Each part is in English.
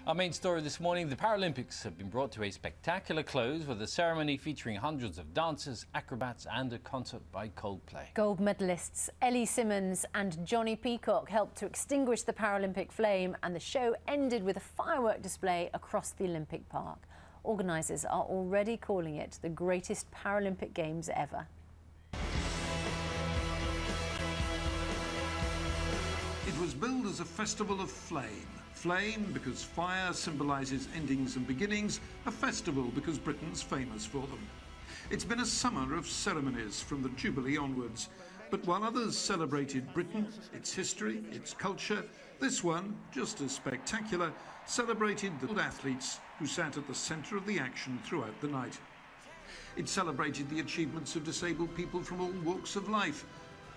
Our main story this morning, the Paralympics have been brought to a spectacular close with a ceremony featuring hundreds of dancers, acrobats and a concert by Coldplay. Gold medalists Ellie Simmonds and Johnny Peacock helped to extinguish the Paralympic flame, and the show ended with a firework display across the Olympic Park. Organisers are already calling it the greatest Paralympic Games ever. It was billed as a festival of flame. Flame because fire symbolises endings and beginnings, a festival because Britain's famous for them. It's been a summer of ceremonies from the Jubilee onwards, but while others celebrated Britain, its history, its culture, this one, just as spectacular, celebrated the athletes who sat at the centre of the action throughout the night. It celebrated the achievements of disabled people from all walks of life,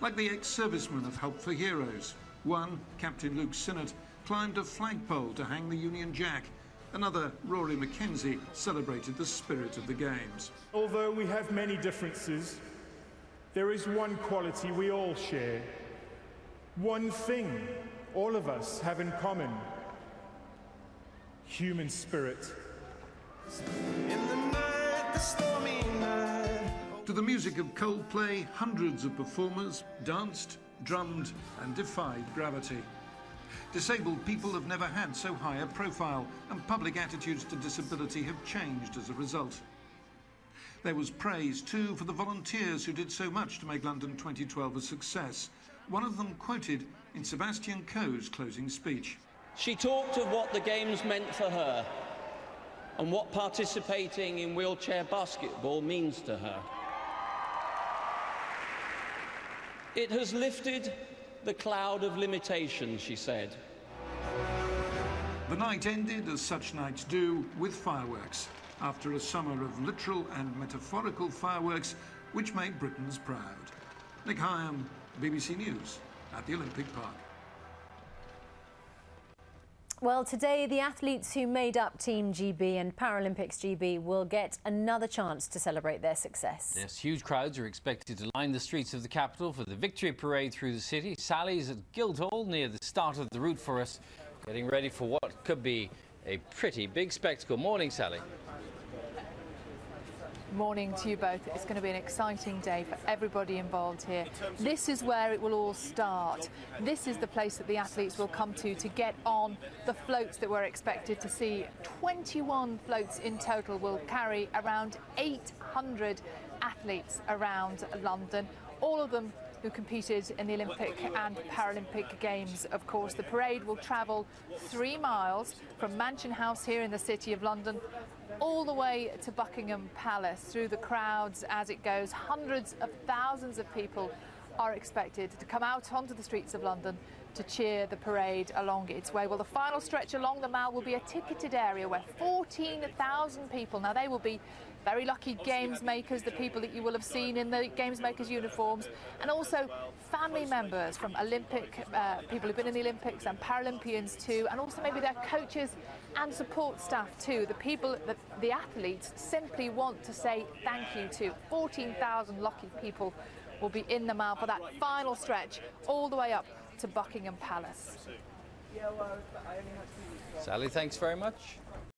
like the ex-servicemen of Help for Heroes. One, Captain Luke Sinnott, climbed a flagpole to hang the Union Jack. Another, Rory Mackenzie, celebrated the spirit of the Games. Although we have many differences, there is one quality we all share. One thing all of us have in common: human spirit. In the night, the stormy night. To the music of Coldplay, hundreds of performers danced, drummed and defied gravity. Disabled people have never had so high a profile, and public attitudes to disability have changed as a result. There was praise too for the volunteers who did so much to make London 2012 a success. One of them quoted in Sebastian Coe's closing speech. She talked of what the Games meant for her and what participating in wheelchair basketball means to her. It has lifted the cloud of limitation, she said. The night ended, as such nights do, with fireworks, after a summer of literal and metaphorical fireworks which made Britons proud. Nick Hyam, BBC News, at the Olympic Park. Well, today the athletes who made up Team GB and Paralympics GB will get another chance to celebrate their success. Yes, huge crowds are expected to line the streets of the capital for the victory parade through the city. Sally's at Guildhall near the start of the route for us, getting ready for what could be a pretty big spectacle. Morning, Sally. Morning to you both. It's going to be an exciting day for everybody involved here. This is where it will all start. This is the place that the athletes will come to get on the floats that we're expected to see. 21 floats in total will carry around 800 athletes around London, all of them who competed in the Olympic and Paralympic Games. Of course, the parade will travel 3 miles from Mansion House here in the City of London all the way to Buckingham Palace. Through the crowds as it goes, hundreds of thousands of people are expected to come out onto the streets of London to cheer the parade along its way. Well, the final stretch along the Mall will be a ticketed area where 14,000 people, now they will be very lucky games makers, the people that you will have seen in the games makers uniforms, and also family members from Olympic people who've been in the Olympics and Paralympians too, and also maybe their coaches and support staff too, the people that the athletes simply want to say thank you to. 14,000 lucky people will be in the Mall for that final stretch all the way up to Buckingham Palace. Sally, thanks very much.